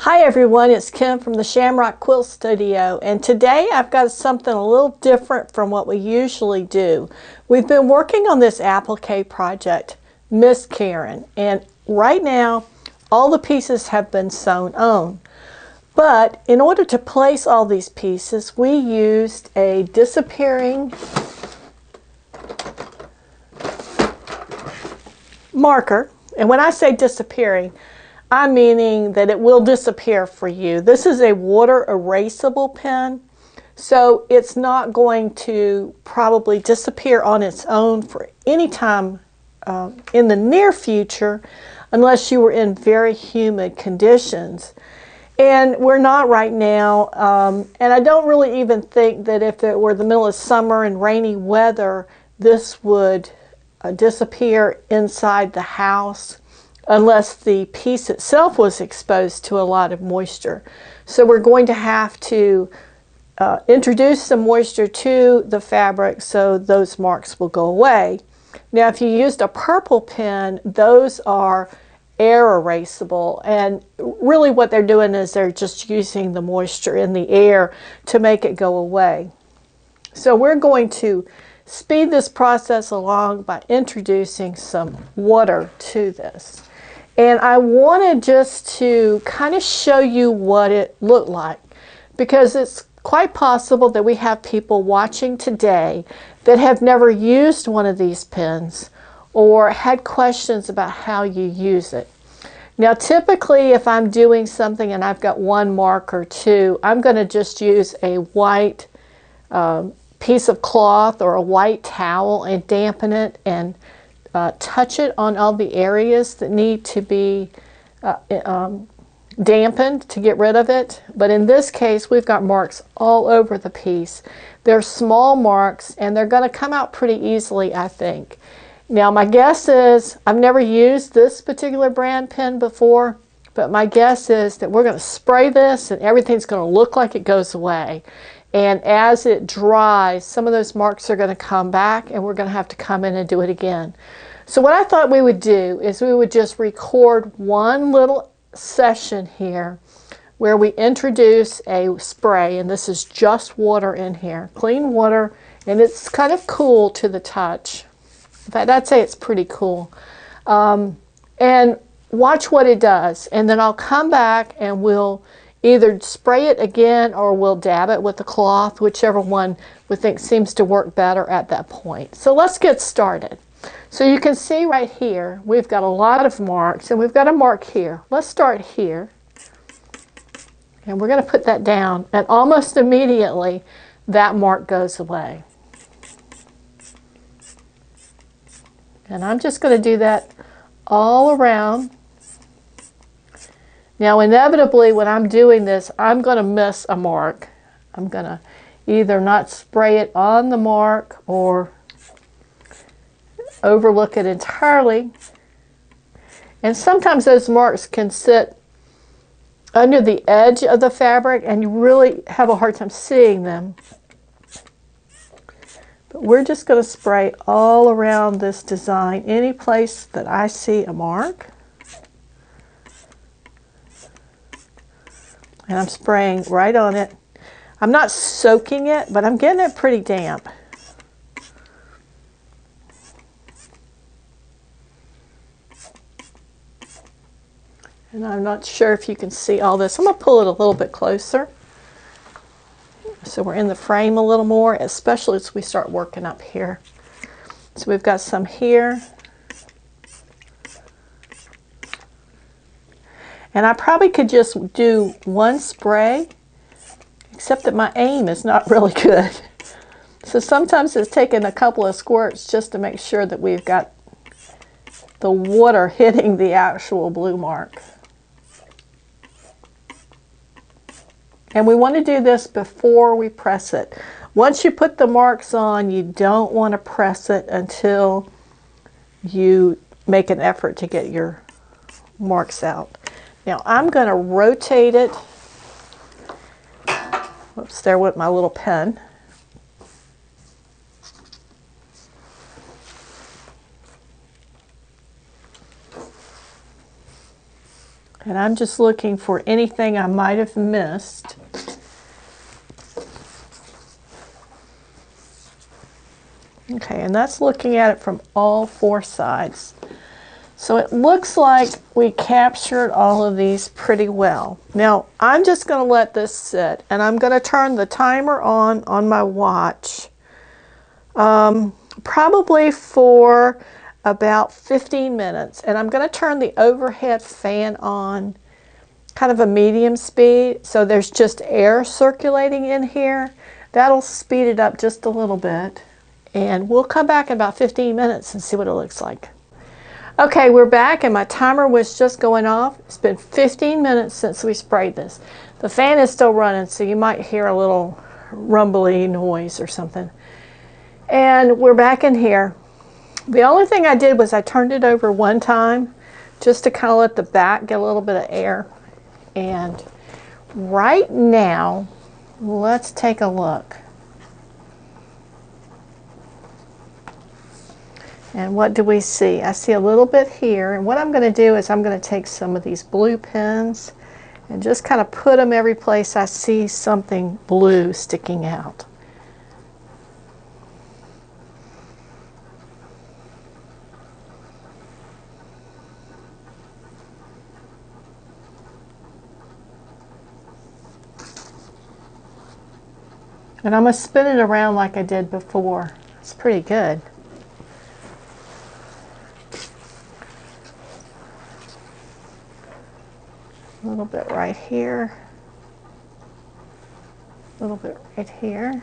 Hi everyone, it's Kim from the Shamrock Quilt Studio, and today I've got something a little different from what we usually do. We've been working on this applique project, Miss Karen, and right now all the pieces have been sewn on. But in order to place all these pieces, we used a disappearing marker, and when I say disappearing, I'm meaning that it will disappear for you. This is a water erasable pen, so it's not going to probably disappear on its own for any time in the near future unless you were in very humid conditions. And we're not right now, and I don't really even think that if it were the middle of summer and rainy weather, this would disappear inside the house unless the piece itself was exposed to a lot of moisture. So we're going to have to introduce some moisture to the fabric so those marks will go away. Now if you used a purple pen, those are air erasable, and really what they're doing is they're just using the moisture in the air to make it go away. So we're going to speed this process along by introducing some water to this. And I wanted just to kind of show you what it looked like, because it's quite possible that we have people watching today that have never used one of these pens or had questions about how you use it. Now typically if I'm doing something and I've got one mark or two, I'm going to just use a white piece of cloth or a white towel and dampen it and touch it on all the areas that need to be dampened to get rid of it. But in this case, we've got marks all over the piece. They're small marks and they're going to come out pretty easily, I think. Now my guess is, I've never used this particular brand pen before, but my guess is that we're going to spray this and everything's going to look like it goes away. And as it dries, some of those marks are going to come back and we're going to have to come in and do it again. So what I thought we would do is we would just record one little session here where we introduce a spray, and this is just water in here, clean water, and it's kind of cool to the touch. In fact, I'd say it's pretty cool. And watch what it does, and then I'll come back and we'll either spray it again or we'll dab it with the cloth, whichever one we think seems to work better at that point. So let's get started. So you can see right here, we've got a lot of marks, and we've got a mark here. Let's start here. And we're going to put that down, and almost immediately that mark goes away. And I'm just going to do that all around. Now inevitably when I'm doing this, I'm going to miss a mark. I'm going to either not spray it on the mark or overlook it entirely. And sometimes those marks can sit under the edge of the fabric and you really have a hard time seeing them. But we're just going to spray all around this design, any place that I see a mark. And I'm spraying right on it. I'm not soaking it, but I'm getting it pretty damp. And I'm not sure if you can see all this. I'm going to pull it a little bit closer so we're in the frame a little more, especially as we start working up here. So we've got some here. And I probably could just do one spray, except that my aim is not really good. So sometimes it's taking a couple of squirts just to make sure that we've got the water hitting the actual blue mark. And we want to do this before we press it. Once you put the marks on, you don't want to press it until you make an effort to get your marks out. Now I'm going to rotate it. Whoops, there went my little pen. And I'm just looking for anything I might have missed. Okay, and that's looking at it from all 4 sides. So it looks like we captured all of these pretty well. Now, I'm just going to let this sit, and I'm going to turn the timer on my watch, probably for about 15 minutes. And I'm going to turn the overhead fan on kind of a medium speed, so there's just air circulating in here. That'll speed it up just a little bit. And we'll come back in about 15 minutes and see what it looks like. Okay, we're back and my timer was just going off. It's been 15 minutes since we sprayed this. The fan is still running, so you might hear a little rumbly noise or something. And we're back in here. The only thing I did was I turned it over one time just to kind of let the back get a little bit of air. And right now, let's take a look. And what do we see? I see a little bit here, and what I'm going to do is I'm going to take some of these blue pens and just kind of put them every place I see something blue sticking out. And I'm going to spin it around like I did before. It's pretty good. A little bit right here, a little bit right here.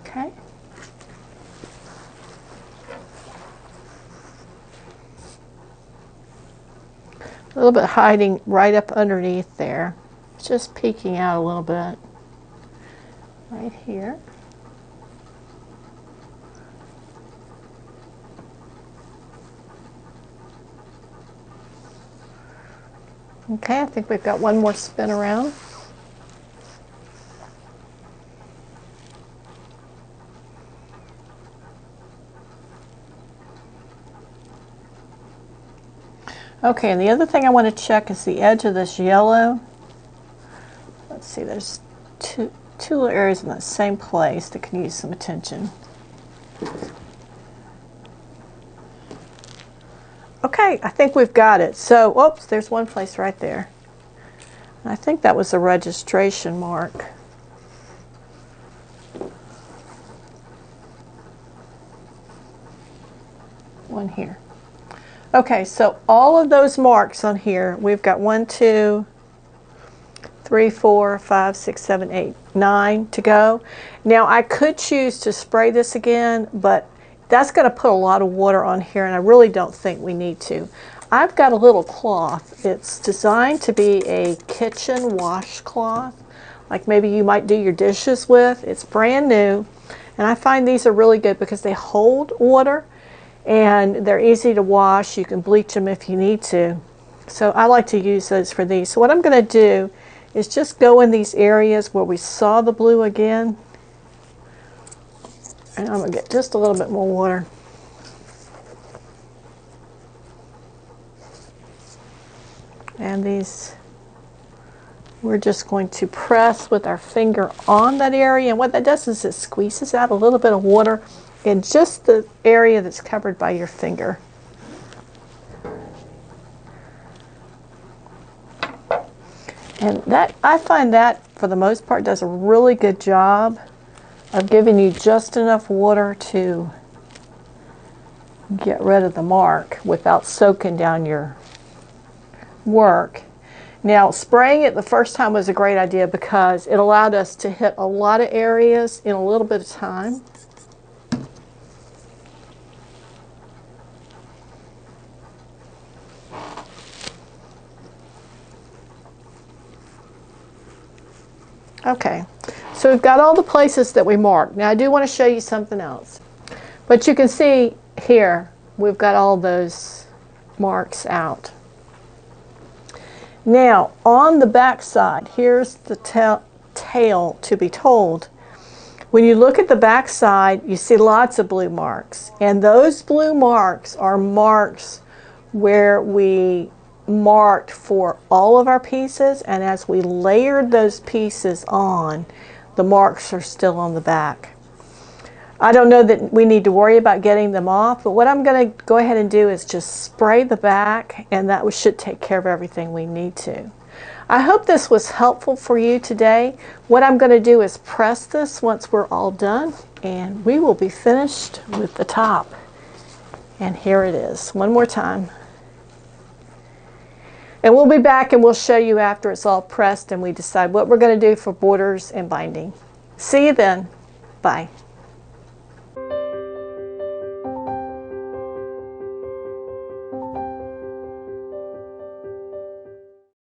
Okay. A little bit hiding right up underneath there. It's just peeking out a little bit. Right here. Okay, I think we've got one more spin around. Okay, and the other thing I want to check is the edge of this yellow. Let's see, there's two little areas in the same place that can use some attention. Okay, I think we've got it. So, whoops, there's one place right there. I think that was a registration mark. One here. Okay, so all of those marks on here, we've got 1, 2, 3, 4, 5, 6, 7, 8, 9 to go. Now, I could choose to spray this again, but that's going to put a lot of water on here, and I really don't think we need to. I've got a little cloth. It's designed to be a kitchen washcloth, like maybe you might do your dishes with. It's brand new, and I find these are really good because they hold water, and they're easy to wash. You can bleach them if you need to. So I like to use those for these. So what I'm going to do is just go in these areas where we saw the blue again. And I'm going to get just a little bit more water. And these, we're just going to press with our finger on that area. And what that does is it squeezes out a little bit of water in just the area that's covered by your finger. And that, I find that, for the most part, does a really good job of giving you just enough water to get rid of the mark without soaking down your work. Now, spraying it the first time was a great idea because it allowed us to hit a lot of areas in a little bit of time. Okay, so we've got all the places that we marked. Now I do want to show you something else. But you can see here, we've got all those marks out. Now, on the back side, here's the tail to be told. When you look at the back side, you see lots of blue marks. And those blue marks are marks where we marked for all of our pieces, and as we layered those pieces on, the marks are still on the back. I don't know that we need to worry about getting them off, but what I'm going to go ahead and do is just spray the back, and that should take care of everything we need to. I hope this was helpful for you today. What I'm going to do is press this once we're all done, and we will be finished with the top. And here it is, one more time. And we'll be back and we'll show you after it's all pressed and we decide what we're going to do for borders and binding. See you then. Bye.